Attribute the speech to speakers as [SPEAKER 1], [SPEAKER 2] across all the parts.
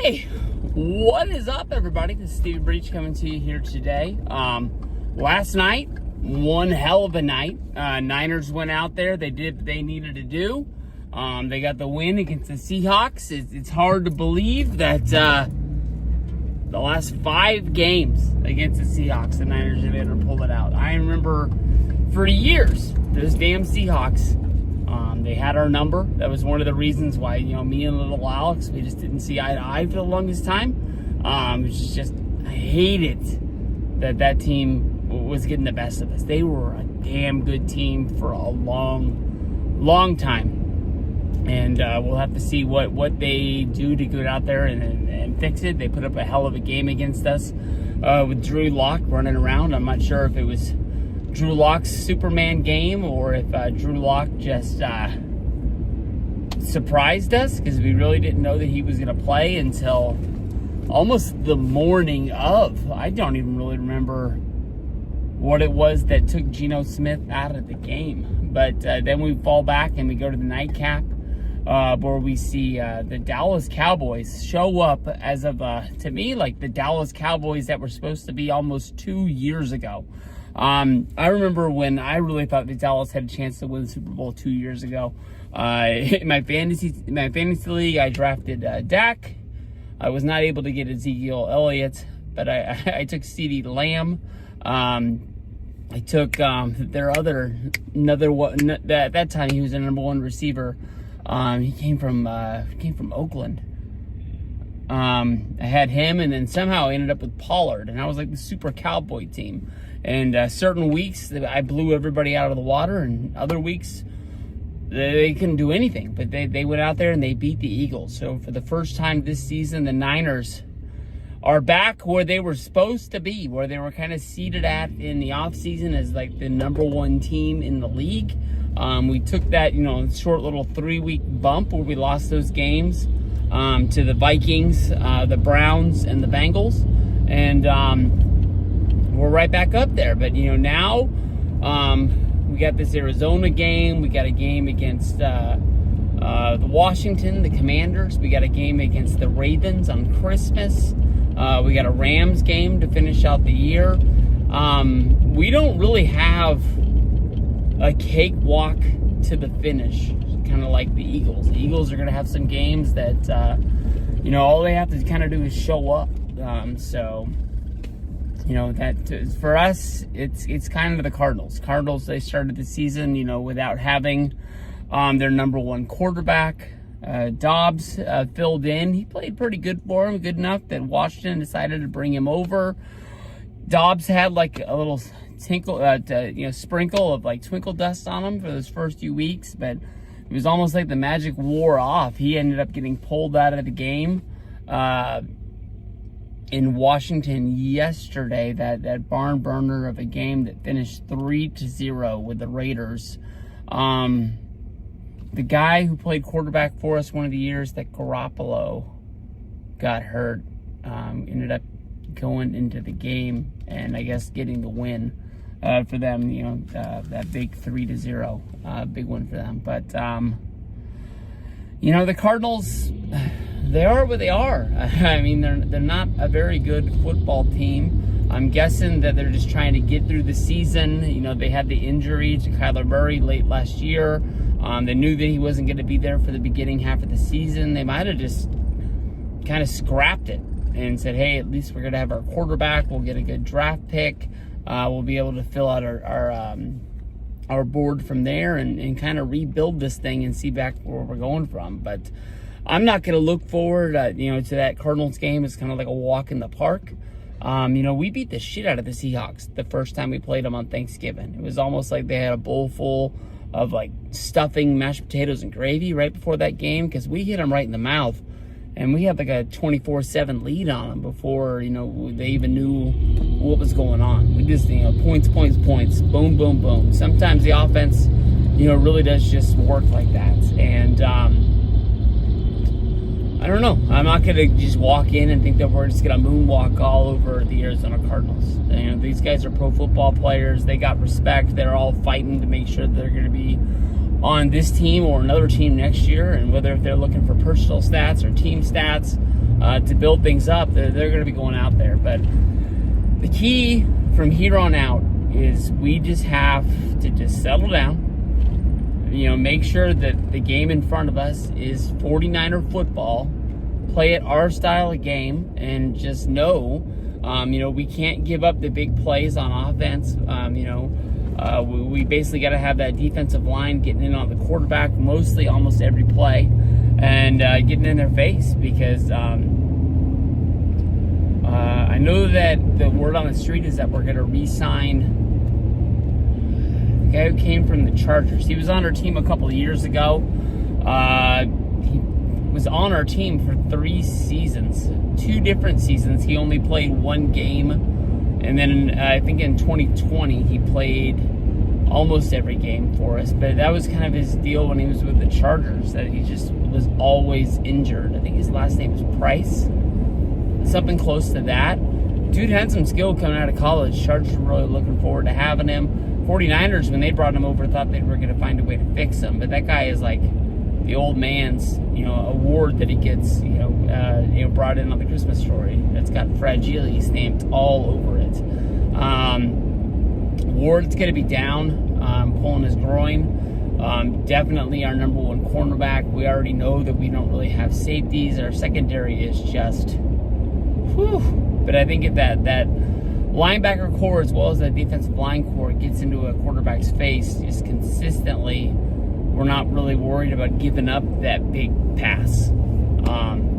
[SPEAKER 1] Hey, what is up, everybody? This is Steve Breach coming to you here today. Last night, one hell of a night. Niners went out there. They did what they needed to do. They got the win against the Seahawks. It's hard to believe that the last 5 games against the Seahawks, the Niners have been able to pull it out. I remember for years, those damn Seahawks, they had our number. That was one of the reasons why, me and little Alex, we just didn't see eye to eye for the longest time. It's just, I hated that team was getting the best of us. They were a damn good team for a long time. And we'll have to see what they do to go out there and fix it. They put up a hell of a game against us with Drew Lock running around. I'm not sure if it was Drew Lock's Superman game or if Drew Lock just surprised us, because we really didn't know that he was going to play until almost the morning of. I don't even really remember what it was that took Geno Smith out of the game. But then we fall back and we go to the nightcap where we see the Dallas Cowboys show up as of, to me, like the Dallas Cowboys that were supposed to be almost 2 years ago. I remember when I really thought that Dallas had a chance to win the Super Bowl 2 years ago. In my fantasy league, I drafted Dak. I was not able to get Ezekiel Elliott, but I took CeeDee Lamb. I took another one. At that time, he was the number 1 receiver. He came from Oakland. I had him, and then somehow I ended up with Pollard, and I was like the super cowboy team. And certain weeks, I blew everybody out of the water, and other weeks, they couldn't do anything. But they went out there and they beat the Eagles. So for the first time this season, the Niners are back where they were supposed to be, where they were kind of seated at in the offseason as like the number 1 team in the league. We took that, short little 3-week bump where we lost those games to the Vikings, the Browns, and the Bengals. And we're right back up there. But, now we got this Arizona game. We got a game against the Washington, the Commanders. We got a game against the Ravens on Christmas. We got a Rams game to finish out the year. We don't really have a cakewalk to the finish, kind of like the Eagles. The Eagles are going to have some games that, all they have to kind of do is show up. That for us, it's kind of the Cardinals. Cardinals, they started the season, without having their number 1 quarterback. Dobbs filled in. He played pretty good for him, good enough that Washington decided to bring him over. Dobbs had like a little sprinkle of like twinkle dust on him for those first few weeks, but it was almost like the magic wore off. He ended up getting pulled out of the game in Washington yesterday, that barn burner of a game that finished 3-0 with the Raiders. The guy who played quarterback for us one of the years that Garoppolo got hurt, ended up going into the game and I guess getting the win for them, that big 3-0, big win for them. But, the Cardinals, they are what they are. I mean, they're not a very good football team. I'm guessing that they're just trying to get through the season. They had the injury to Kyler Murray late last year. They knew that he wasn't going to be there for the beginning half of the season. They might have just kind of scrapped it and said, hey, at least we're going to have our quarterback. We'll get a good draft pick. We'll be able to fill out our board from there and kind of rebuild this thing and see back where we're going from. But I'm not going to look forward, to that Cardinals game. It's kind of like a walk in the park. We beat the shit out of the Seahawks the first time we played them on Thanksgiving. It was almost like they had a bowl full of like stuffing, mashed potatoes, and gravy right before that game, because we hit them right in the mouth. And we had like a 24-7 lead on them before, they even knew what was going on. We just, points, boom, boom, boom. Sometimes the offense, really does just work like that. And I don't know. I'm not going to just walk in and think that we're just going to moonwalk all over the Arizona Cardinals. These guys are pro football players. They got respect. They're all fighting to make sure they're going to be on this team or another team next year, and whether if they're looking for personal stats or team stats to build things up, they're going to be going out there. But the key from here on out is we just have to just settle down, make sure that the game in front of us is 49er football, play it our style of game, and just know, we can't give up the big plays on offense. We basically got to have that defensive line getting in on the quarterback mostly almost every play and getting in their face, because I know that the word on the street is that we're going to re-sign the guy who came from the Chargers. He was on our team a couple of years ago. He was on our team for 3 seasons, 2 different seasons. He only played 1 game, and then I think in 2020 he played almost every game for us. But that was kind of his deal when he was with the Chargers, that he just was always injured. I think his last name is Price, something close to that. Dude had some skill coming out of college. Chargers were really looking forward to having him. 49ers, when they brought him over, thought they were going to find a way to fix him. But that guy is like the old man's, award that he gets, brought in on the Christmas story. It's got Fragile stamped all over it. Ward's going to be down, pulling his groin. Definitely our number 1 cornerback. We already know that we don't really have safeties. Our secondary is just, whew. But I think if that linebacker core as well as that defensive line core gets into a quarterback's face just consistently, we're not really worried about giving up that big pass.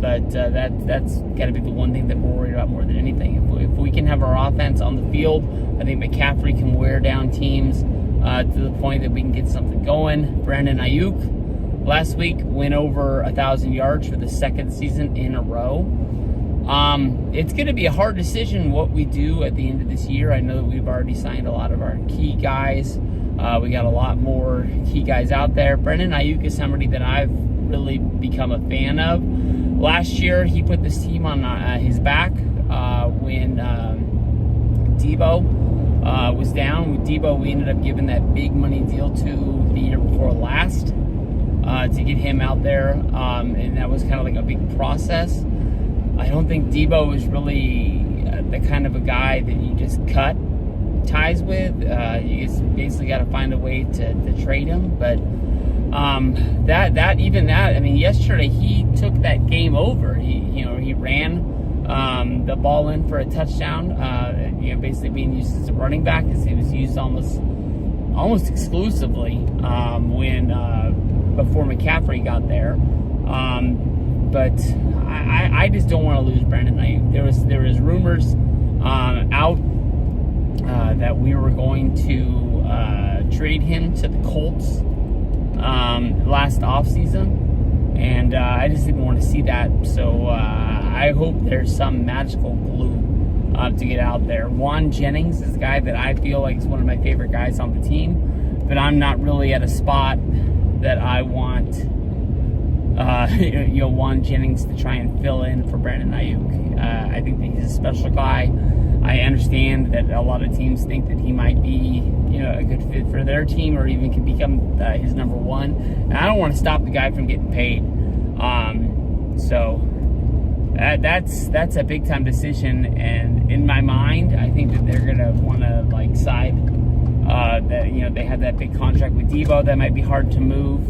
[SPEAKER 1] But that's got to be the one thing that we're worried about more than anything. If we can have our offense on the field, I think McCaffrey can wear down teams to the point that we can get something going. Brandon Ayuk last week went over 1,000 yards for the 2nd season in a row. It's going to be a hard decision what we do at the end of this year. I know that we've already signed a lot of our key guys. We got a lot more key guys out there. Brandon Ayuk is somebody that I've really become a fan of. Last year, he put this team on his back when Debo was down. With Debo, we ended up giving that big money deal to the year before last to get him out there, and that was kind of like a big process. I don't think Debo is really the kind of a guy that you just cut ties with. You just basically got to find a way to trade him. But yesterday he took that game over. He ran the ball in for a touchdown. Basically being used as a running back, because he was used almost exclusively when before McCaffrey got there. But I just don't want to lose Brandon Ayuk. There was rumors out that we were going to trade him to the Colts last offseason, and I just didn't want to see that. So I hope there's some magical glue to get out there. Juan Jennings is a guy that I feel like is one of my favorite guys on the team, but I'm not really at a spot that I want Juan Jennings to try and fill in for Brandon Ayuk. I think that he's a special guy. I understand that a lot of teams think that he might be, a good fit for their team, or even can become his number 1. And I don't want to stop the guy from getting paid. So that's a big time decision. And in my mind, I think that they're gonna want to side that they have that big contract with Debo that might be hard to move.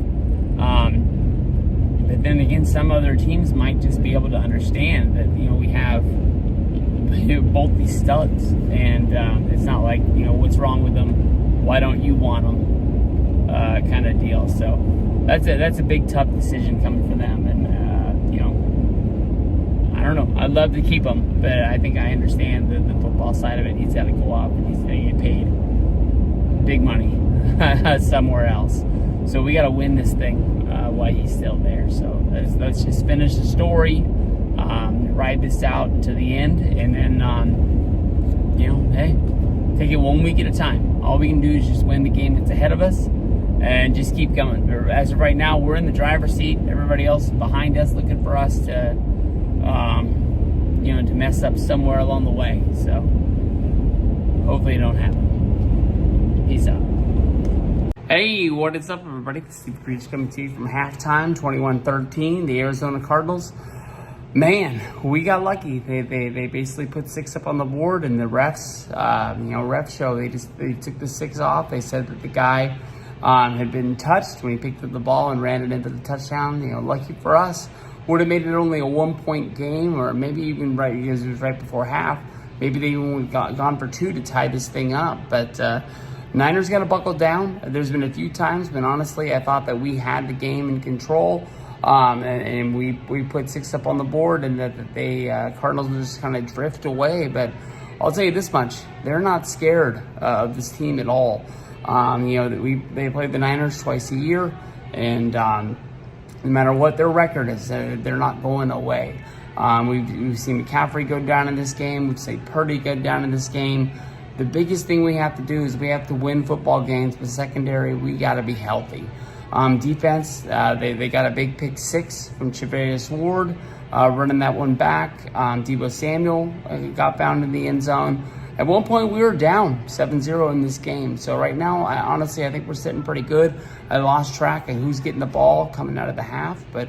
[SPEAKER 1] But then again, some other teams might just be able to understand that we have both these studs, and it's not like what's wrong with them, why don't you want them kind of deal. So that's a big tough decision coming from them, and I don't know, I'd love to keep him, but I think I understand the football side of it. He's got to go up and he's going to get paid big money somewhere else. So we got to win this thing while he's still there. So let's just finish the story, ride this out to the end, and then hey, take it 1 week at a time. All we can do is just win the game that's ahead of us and just keep going. As of right now, we're in the driver's seat. Everybody else behind us looking for us to to mess up somewhere along the way. So hopefully it don't happen. Peace out. Hey, what is up, everybody? everybody? This is Steve Breach coming to you from halftime, 21-13, the Arizona Cardinals. Man, we got lucky. They basically put 6 up on the board, and the refs, ref show, they took the 6 off. They said that the guy had been touched when he picked up the ball and ran it into the touchdown. Lucky for us, would have made it only a 1-point game, or maybe even right, because it was right before half. Maybe they even gone for 2 to tie this thing up, but Niners got to buckle down. There's been a few times, but honestly, I thought that we had the game in control, and we put 6 up on the board, and that they Cardinals would just kind of drift away. But I'll tell you this much: they're not scared of this team at all. They play the Niners twice a year, and no matter what their record is, they're not going away. We've seen McCaffrey go down in this game. We've seen Purdy go down in this game. The biggest thing we have to do is we have to win football games. But secondary, we got to be healthy. Defense, they got a big pick 6 from Charvarius Ward, running that one back. Deebo Samuel got found in the end zone. At one point, we were down 7-0 in this game. So right now, I think we're sitting pretty good. I lost track of who's getting the ball coming out of the half, but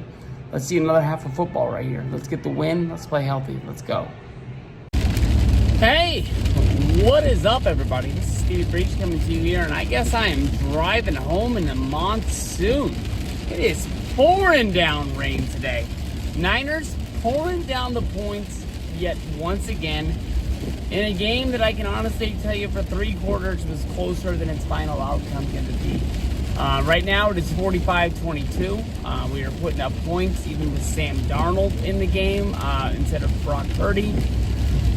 [SPEAKER 1] let's see another half of football right here. Let's get the win. Let's play healthy. Let's go. Hey, what is up, everybody? This is Steve Breach coming to you here, and I guess I am driving home in the monsoon. It is pouring down rain today. Niners pouring down the points yet once again in a game that I can honestly tell you for 3 quarters was closer than its final outcome going to be. Right now it is 45-22. We are putting up points even with Sam Darnold in the game instead of Brock Purdy.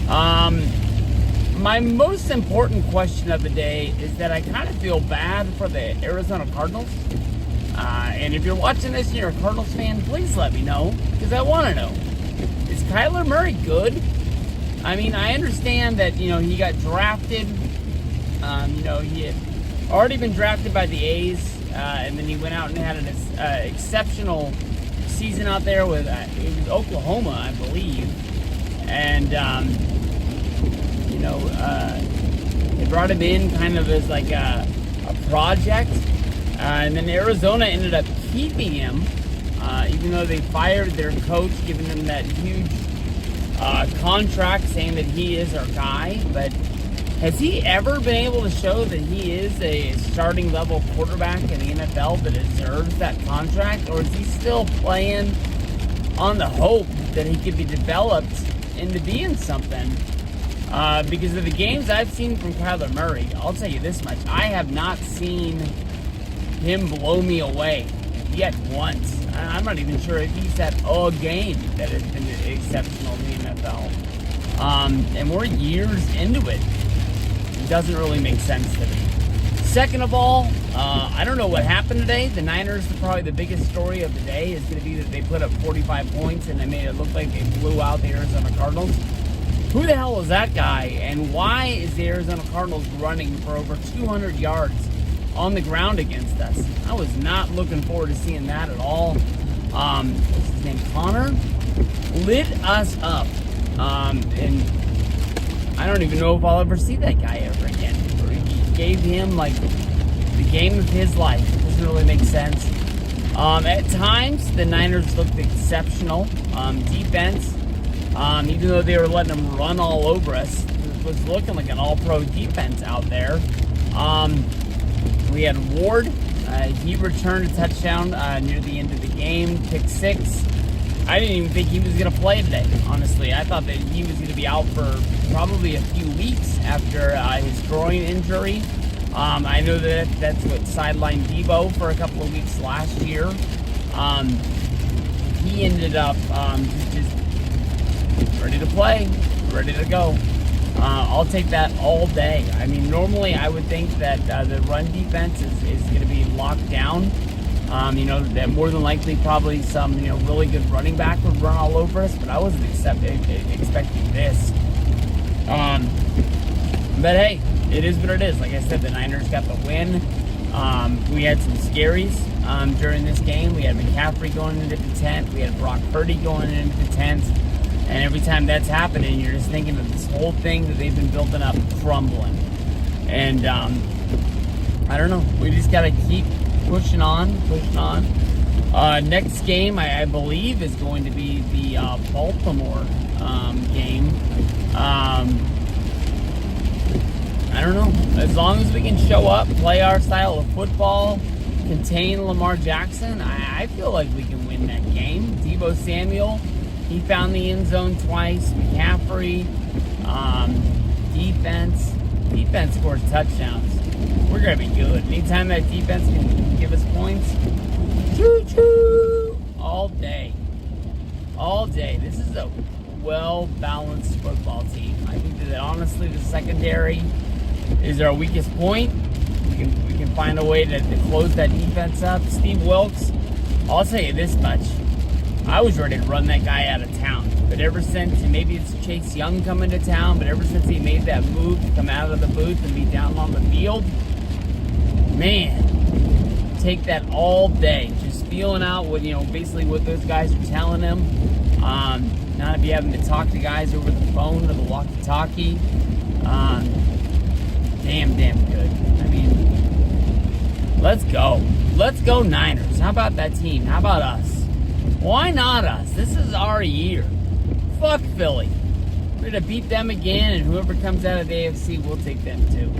[SPEAKER 1] My most important question of the day is that I kind of feel bad for the Arizona Cardinals. And if you're watching this and you're a Cardinals fan, please let me know, because I want to know. Is Kyler Murray good? I mean, I understand that, he got drafted. He had already been drafted by the A's, and then he went out and had an exceptional season out there with it was Oklahoma, I believe. And, they brought him in kind of as like a project. And then Arizona ended up keeping him, even though they fired their coach, giving him that huge contract saying that he is our guy. But has he ever been able to show that he is a starting level quarterback in the NFL that deserves that contract? Or is he still playing on the hope that he could be developed into being something? Because of the games I've seen from Kyler Murray, I'll tell you this much: I have not seen him blow me away yet once. I'm not even sure if he's had a game that has been exceptional in the NFL. And we're years into it. It doesn't really make sense to me. Second of all, I don't know what happened today. The Niners, probably the biggest story of the day is going to be that they put up 45 points and they made it look like they blew out the Arizona Cardinals. Who the hell is that guy, and why is the Arizona Cardinals running for over 200 yards on the ground against us? I was not looking forward to seeing that at all. What's his name? Connor lit us up, and I don't even know if I'll ever see that guy ever again. He gave him like the game of his life. It doesn't really make sense. At times, the Niners looked exceptional. Defense, even though they were letting them run all over us, it was looking like an all-pro defense out there. We had Ward. He returned a touchdown near the end of the game, pick 6. I didn't even think he was going to play today, honestly. I thought that he was going to be out for probably a few weeks after his groin injury. I know that's what sidelined Deebo for a couple of weeks last year. He ended up just ready to play, ready to go. I'll take that all day. I mean, normally I would think that the run defense is going to be locked down. That more than likely probably some, really good running back would run all over us, but I wasn't expecting this. But hey, it is what it is. Like I said, the Niners got the win. We had some scaries during this game. We had McCaffrey going into the tent. We had Brock Purdy going into the tent. And every time that's happening, you're just thinking of this whole thing that they've been building up crumbling. And I don't know. We just got to keep pushing on. Next game, I believe, is going to be the Baltimore game. I don't know. As long as we can show up, play our style of football, contain Lamar Jackson, I feel like we can win that game. Deebo Samuel, he found the end zone twice. McCaffrey, defense scores touchdowns. We're going to be good. Anytime that defense can give us points, choo-choo, all day. All day. This is a well-balanced football team. I think that honestly the secondary is our weakest point. We can find a way to close that defense up. Steve Wilkes, I'll tell you this much. I was ready to run that guy out of town. But ever since, and maybe it's Chase Young coming to town, but ever since he made that move to come out of the booth and be down on the field, man, take that all day. Just feeling out what, basically what those guys are telling him. Not be having to talk to guys over the phone or the walkie-talkie. Damn good. I mean, let's go. Let's go Niners. How about that team? How about us? Why not us? This is our year. Fuck Philly. We're going to beat them again, and whoever comes out of the AFC, we'll take them too.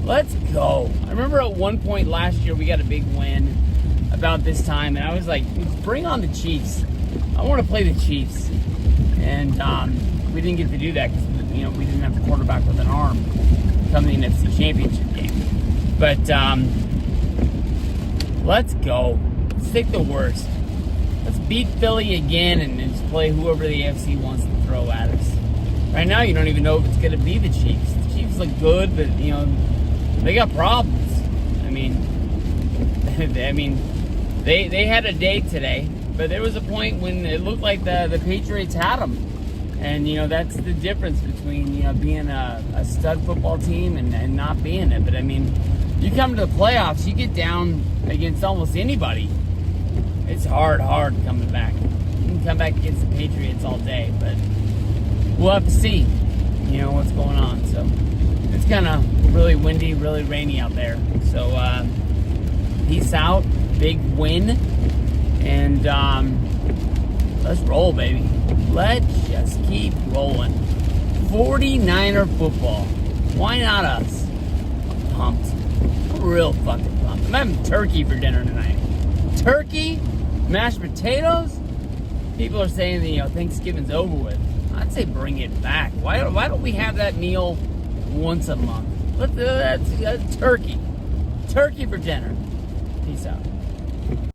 [SPEAKER 1] Let's go. I remember at one point last year, we got a big win about this time, and I was like, bring on the Chiefs. I want to play the Chiefs. And we didn't get to do that because, we didn't have a quarterback with an arm come the NFC Championship game. But let's go. Let's take the worst. Let's beat Philly again and just play whoever the AFC wants to throw at us. Right now, you don't even know if it's going to be the Chiefs. The Chiefs look good, but, they got problems. I mean, they had a day today, but there was a point when it looked like the Patriots had them. And, that's the difference between, being a stud football team and not being it. But, you come to the playoffs, you get down against almost anybody. It's hard coming back. You can come back against the Patriots all day, but we'll have to see, what's going on. So it's kind of really windy, really rainy out there. So peace out, big win, and let's roll, baby. Let's just keep rolling. 49er football. Why not us? I'm pumped. I'm real fucking pumped. I'm having turkey for dinner tonight. Turkey? Mashed potatoes? People are saying that, Thanksgiving's over with. I'd say bring it back. Why don't we have that meal once a month? That's turkey. Turkey for dinner. Peace out.